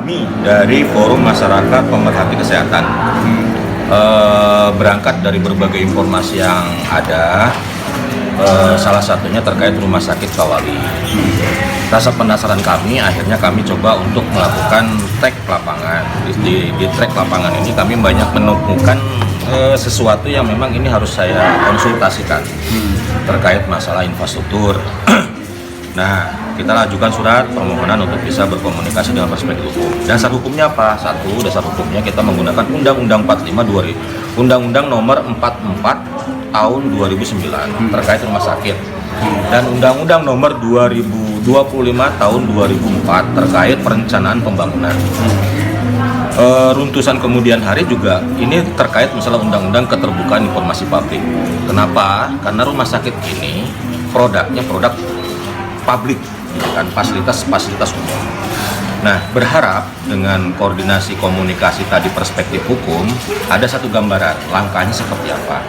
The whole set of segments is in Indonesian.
Kami dari Forum Masyarakat Pemerhati Kesehatan berangkat dari berbagai informasi yang ada, salah satunya terkait Rumah Sakit Kawali. Rasa penasaran kami, akhirnya kami coba untuk melakukan trek lapangan. Di trek lapangan ini kami banyak menemukan sesuatu yang memang ini harus saya konsultasikan terkait masalah infrastruktur. Nah, kita ajukan surat permohonan untuk bisa berkomunikasi dengan perspektif hukum. Dasar hukumnya apa? Satu, dasar hukumnya kita menggunakan Undang-Undang 45 Undang-Undang Nomor 44 Tahun 2009 terkait rumah sakit, dan Undang-Undang Nomor 2025 Tahun 2004 terkait perencanaan pembangunan. Runtusan kemudian hari juga ini terkait masalah Undang-Undang Keterbukaan Informasi Publik. Kenapa? Karena rumah sakit ini produknya produk publik, kan, fasilitas umum. Nah, berharap dengan koordinasi komunikasi tadi perspektif hukum ada satu gambaran langkahnya seperti apa.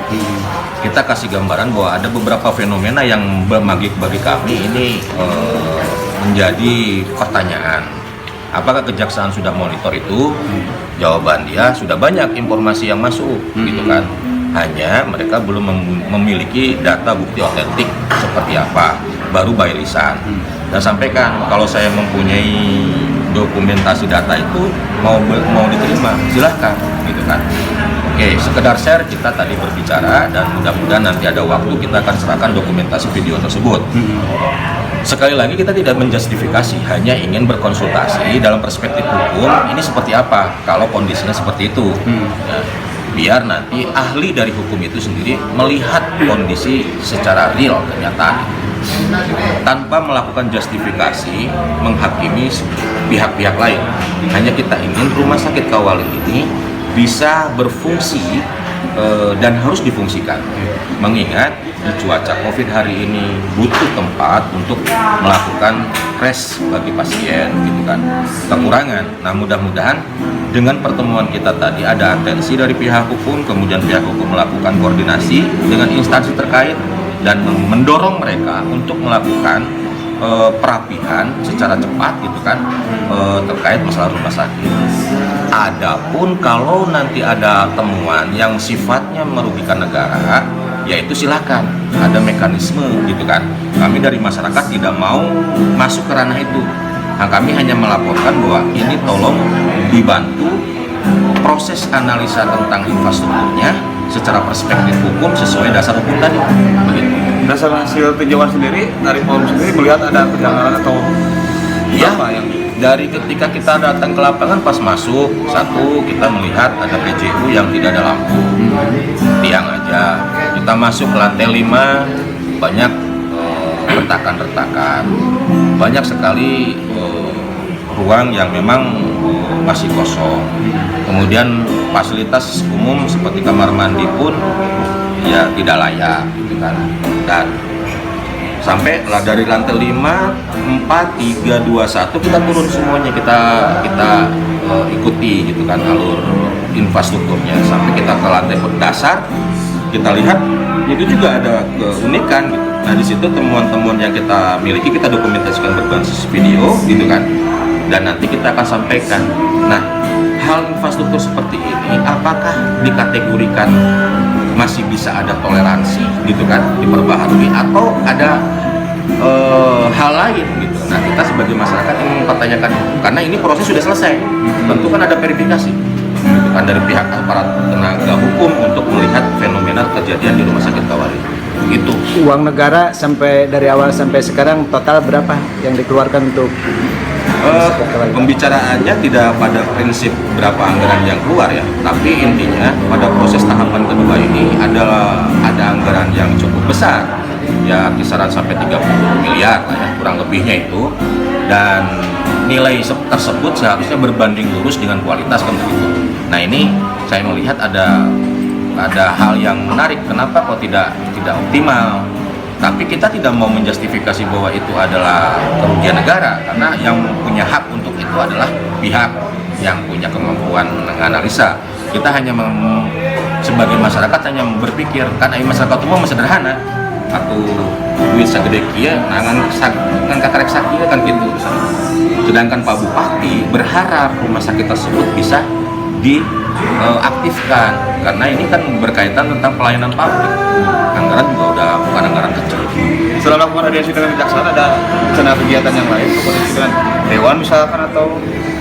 Kita kasih gambaran bahwa ada beberapa fenomena yang bagi kami ini menjadi pertanyaan. Apakah kejaksaan sudah monitor itu? Jawaban dia sudah banyak informasi yang masuk, gitu kan. Hanya mereka belum memiliki data bukti otentik seperti apa, baru by lisan. Dan sampaikan kalau saya mempunyai dokumentasi data itu mau diterima, silahkan, gitu kan. Oke, sekedar share kita tadi berbicara, dan mudah-mudahan nanti ada waktu kita akan serahkan dokumentasi video tersebut. Sekali lagi kita tidak menjustifikasi, hanya ingin berkonsultasi dalam perspektif hukum ini seperti apa kalau kondisinya seperti itu. Ya, biar nanti ahli dari hukum itu sendiri melihat kondisi secara real, kenyataan, tanpa melakukan justifikasi menghakimi pihak-pihak lain. Hanya kita ingin Rumah Sakit Kawali ini bisa berfungsi dan harus difungsikan, mengingat di cuaca COVID hari ini butuh tempat untuk melakukan rest bagi pasien, gitu kan, kekurangan. Nah, mudah-mudahan dengan pertemuan kita tadi ada atensi dari pihak hukum, kemudian pihak hukum melakukan koordinasi dengan instansi terkait dan mendorong mereka untuk melakukan perapihan secara cepat, gitu kan, terkait masalah rumah sakit. Adapun kalau nanti ada temuan yang sifatnya merugikan negara, yaitu silakan, ada mekanisme, gitu kan. Kami dari masyarakat tidak mau masuk ke ranah itu. Nah, kami hanya melaporkan bahwa ini tolong dibantu proses analisa tentang infrastrukturnya secara perspektif hukum sesuai dasar hukum tadi. Begitu. Dasar hasil tinjauan sendiri dari forum sendiri melihat ada kejanggalan atau apa yang dari ketika kita datang ke lapangan, pas masuk, satu, kita melihat ada PJU yang tidak ada lampu, tiang aja. Kita masuk ke lantai 5, banyak retakan-retakan, banyak sekali ruang yang memang masih kosong. Kemudian fasilitas umum seperti kamar mandi pun ya tidak layak, gitu kan. Dan sampai dari lantai 5, 4, 3, 2, 1 kita turun semuanya, kita ikuti, gitu kan, alur infrastrukturnya sampai kita ke lantai dasar. Kita lihat itu juga ada keunikan, gitu. Nah, di situ temuan-temuan yang kita miliki kita dokumentasikan berbasis video, gitu kan, dan nanti kita akan sampaikan. Nah, hal infrastruktur seperti ini apakah dikategorikan masih bisa ada toleransi, gitu kan, diperbaharui, atau ada hal lain, gitu. Nah, kita sebagai masyarakat ingin mempertanyakan, karena ini proses sudah selesai, tentu kan ada verifikasi, gitu kan, dari pihak aparat tenaga hukum untuk melihat fenomena kejadian di Rumah Sakit Kawali. Itu uang negara sampai dari awal sampai sekarang total berapa yang dikeluarkan untuk pembicaraannya tidak pada prinsip berapa anggaran yang keluar, ya, tapi intinya pada proses tahapan kedua ini ada anggaran yang cukup besar, ya, kisaran sampai 30 miliar lah, ya, kurang lebihnya itu, dan nilai tersebut seharusnya berbanding lurus dengan kualitas, kan begitu. Nah, ini saya melihat ada hal yang menarik, kenapa kok tidak optimal. Tapi kita tidak mau menjustifikasi bahwa itu adalah kerugian negara, karena yang punya hak untuk itu adalah pihak yang punya kemampuan menganalisa. Kita hanya sebagai masyarakat hanya berpikir, kan masyarakat umum sederhana, aku duit segede kia, nangan kakarek sakia, kan gitu. Sedangkan Pak Bupati berharap rumah sakit tersebut bisa diaktifkan karena ini kan berkaitan tentang pelayanan publik. Anggaran juga udah bukan anggaran kecil. Setelah melakukan audiensi dengan kejaksaan, ada rencana kegiatan yang lain, komunikasi dengan dewan misalkan atau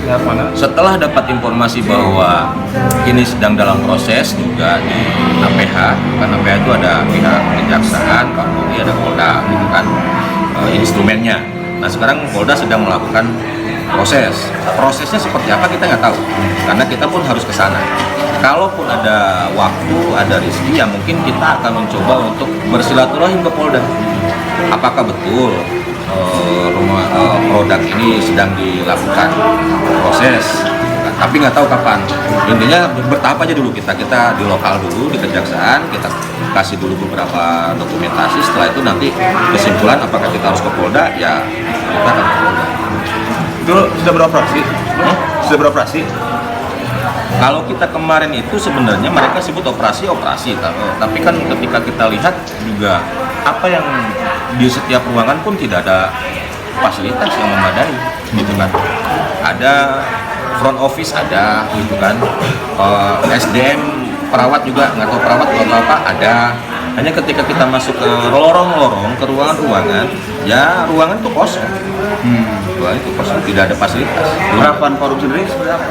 pihak mana? Setelah dapat informasi bahwa ini sedang dalam proses juga di APH, kan APH itu ada pihak kejaksaan, Kapolri, ada Polda, gitu kan, instrumennya. Nah sekarang Polda sedang melakukan prosesnya seperti apa kita nggak tahu, karena kita pun harus ke sana. Kalaupun ada waktu, ada rezeki, ya mungkin kita akan mencoba untuk bersilaturahim ke Polda. Apakah betul produk ini sedang dilakukan proses? Nah, tapi nggak tahu kapan. Intinya bertahap aja dulu kita di lokal dulu di kejaksaan, kita kasih dulu beberapa dokumentasi. Setelah itu nanti kesimpulan apakah kita harus ke Polda, ya kita akan ke Polda. Itu sudah beroperasi? Sudah beroperasi? Kalau kita kemarin itu sebenarnya mereka sebut operasi, tapi kan ketika kita lihat juga apa yang di setiap ruangan pun tidak ada fasilitas yang memadai, gitu kan. Ada front office ada, gitu kan. SDM perawat juga nggak tahu perawat atau apa ada. Hanya ketika kita masuk ke lorong-lorong, ke ruangan-ruangan, ya ruangan itu kosong. Ruangan itu kosong, tidak ada fasilitas. Harapan forum sendiri seperti apa?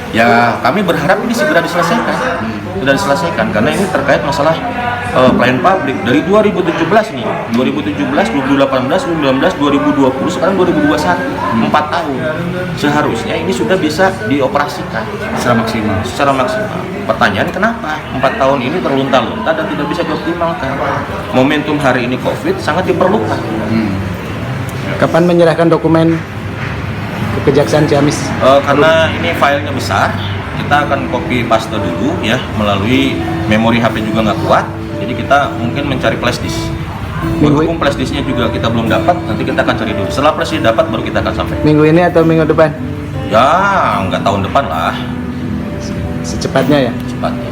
Ya kami berharap ini segera diselesaikan, karena ini terkait masalah pelayanan publik dari 2017 nih, 2017, 2018, 2019, 2020, sekarang 2021, 4 tahun. Seharusnya ini sudah bisa dioperasikan secara maksimal. Pertanyaan kenapa 4 tahun ini terlunta-lunta dan tidak bisa dioptimalkan? Momentum hari ini COVID sangat diperlukan. Kapan menyerahkan dokumen ke Kejaksaan Ciamis? Karena ini filenya besar, kita akan copy paste dulu ya, melalui memori HP juga nggak kuat, jadi kita mungkin mencari flash disk. Berhubung flash disknya juga kita belum dapat, nanti kita akan cari dulu. Setelah flash disk dapat, baru kita akan sampai. Minggu ini atau minggu depan? Ya, nggak tahun depan lah, Secepatnya ya? cepatnya.